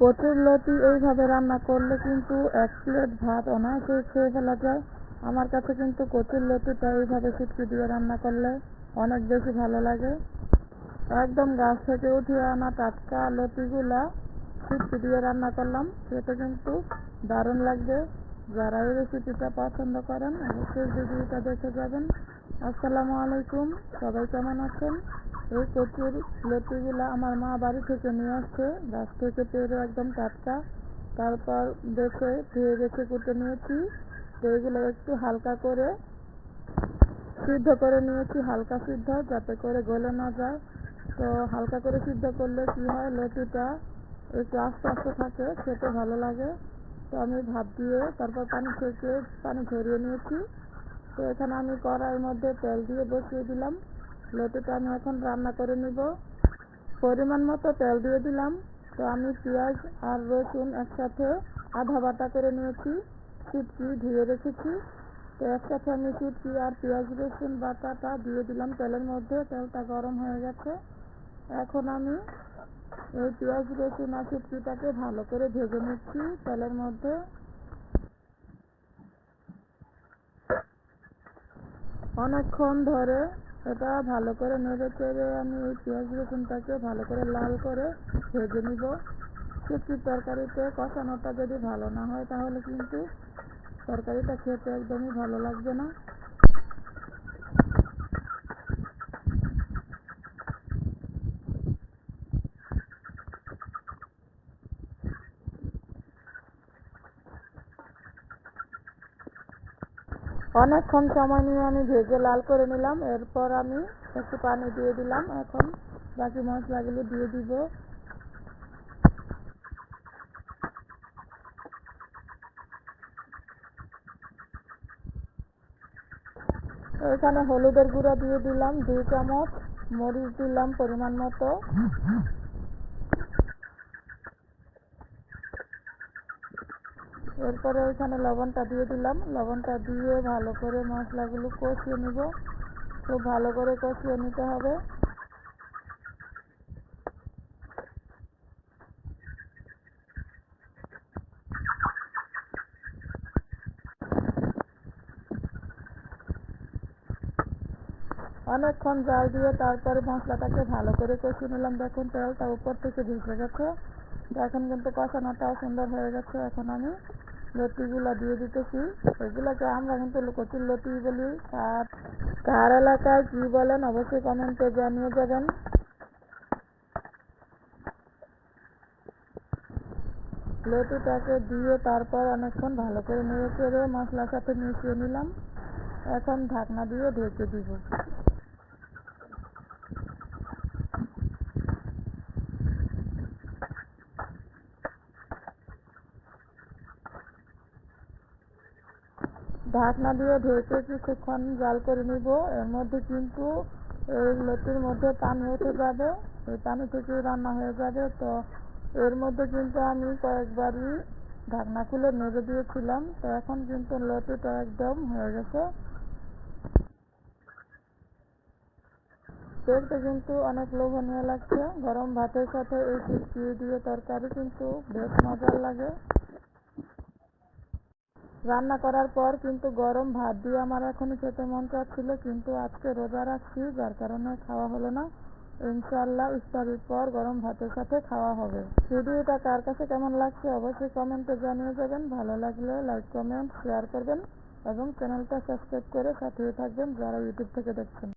কচুর লতি এইভাবে রান্না করলে কিন্তু 1 প্লেট ভাত অনায়াসে খেয়ে ফেলা যায়। আমার কাছে কিন্তু কচুর লতিটা এইভাবে শুটকি দিয়ে রান্না করলে অনেক বেশি ভালো লাগে। একদম গাছ থেকে উঠিয়ে আনা টাটকা লতিগুলা শুটকি দিয়ে রান্না করলাম, খেতে কিন্তু দারুণ লাগবে। যারা এই রেসিপিটা পছন্দ করেন অবশ্যই ভিডিওটা দেখে যাবেন। আসসালামু আলাইকুম, সবাই কেমন আছেন? এই কচুর লতিগুলা আমার মা বাড়ি থেকে নিয়ে আসছে, গাছ থেকে পেরে একদম টাটকা। তারপর দেখে ধুয়ে রেখে কুটে নিয়েছি। তো এগুলো একটু হালকা করে সিদ্ধ করে নিয়েছি, হালকা সিদ্ধ যাতে করে গলে না যায়। তো হালকা করে সিদ্ধ করলে কি হয়, লতিটা একটু আস্তে আস্তে থাকে, খেতে ভালো লাগে। তো আমি ভাত দিয়ে তারপর পানি থেকে পানি ঝরিয়ে নিয়েছি। তো এখানে আমি কড়াইয়ের মধ্যে তেল দিয়ে বসিয়ে দিলাম। লতিটা আমি এখন রান্না করে নিব। পরিমাণ মতো তেল দিয়ে দিলাম। তো আমি পেঁয়াজ আর রসুন একসাথে আধা বাটা করে নিয়েছি, শুটকি ধুয়ে রেখেছি। তো একসাথে আমি শুটকি আর পেঁয়াজ রসুন বাটাটা দিয়ে দিলাম তেলের মধ্যে। তেলটা গরম হয়ে গেছে। এখন আমি এই পেঁয়াজ রসুন আর শুটকিটাকে ভালো করে ভেজে নিচ্ছি তেলের মধ্যে। অনেকক্ষণ ধরে এটা ভালো করে নেড়ে চেড়ে আমি এই পেঁয়াজ রসুনটাকে ভালো করে লাল করে ভেজে নিব। শুটকির তরকারিতে কষানোটা যদি ভালো না হয় তাহলে কিন্তু তরকারিটা খেতে একদমই ভালো লাগবে না। অনেকক্ষণ সময় নিয়ে আমি ভেজে লাল করে নিলাম। এরপর আমি একটু পানি দিয়ে দিলাম। এখন বাকি মশলাগুলো দিয়ে দিব। এখানে হলুদের গুঁড়া দিয়ে দিলাম 2 চামচ, মরিচ দিলাম পরিমাণ মতো। এরপরে ওইখানে লবণটা দিয়ে দিলাম। লবণটা দিয়ে ভালো করে মশলাগুলো কষিয়ে নিব। খুব ভালো করে কষিয়ে নিতে হবে। অনেকক্ষণ জাল দিয়ে তারপরে মশলাটাকে ভালো করে কষিয়ে নিলাম। দেখুন তেলটা উপর থেকে ভেসে গেছে। এখন কিন্তু কষানোটাও সুন্দর হয়ে গেছে। এখন আমি লতিগুলো দিয়ে দিতেছি। এগুলোকে আমরা কিন্তু কচুর লতি বলি। কার এলাকায় কি বলেন অবশ্যই কমেন্টে জানিয়ে যাবেন। লতিটাকে দিয়ে তারপর অনেকক্ষণ ভালো করে নেড়ে চেড়ে মশলার সাথে মিশিয়ে নিলাম। এখন ঢাকনা দিয়ে ঢেকে দিব। ঢাকনা দিয়ে ঢেকে কিছুক্ষণ জাল করে নিব। এর মধ্যে কিন্তু এই লতির মধ্যে পানি উঠে যাবে, এই পানি থেকে রান্না হয়ে যাবে। তো এর মধ্যে কিন্তু আমি কয়েকবারই ঢাকনা খুলে নেড়ে দিয়েছিলাম। তো এখন কিন্তু লতিটা একদম হয়ে গেছে। দেখতে কিন্তু অনেক লোভনীয় লাগছে। গরম ভাতের সাথে এই শুটকি দিয়ে তরকারি কিন্তু বেশ মজার লাগে। রান্না করার পর কিন্তু গরম ভাত দিয়ে আমার এখনই খেতে মন চাচ্ছিল, কিন্তু আজকে রোজা রাখছি যার কারণে খাওয়া হলো না। ইনশাআল্লাহ ইফতারির পর গরম ভাতের সাথে খাওয়া হবে। ভিডিওটা কার কাছে কেমন লাগছে অবশ্যই কমেন্টে জানিয়ে যাবেন। ভালো লাগলে লাইক কমেন্ট শেয়ার করবেন এবং চ্যানেলটা সাবস্ক্রাইব করে সাথে থাকবেন যারা ইউটিউব থেকে দেখছেন।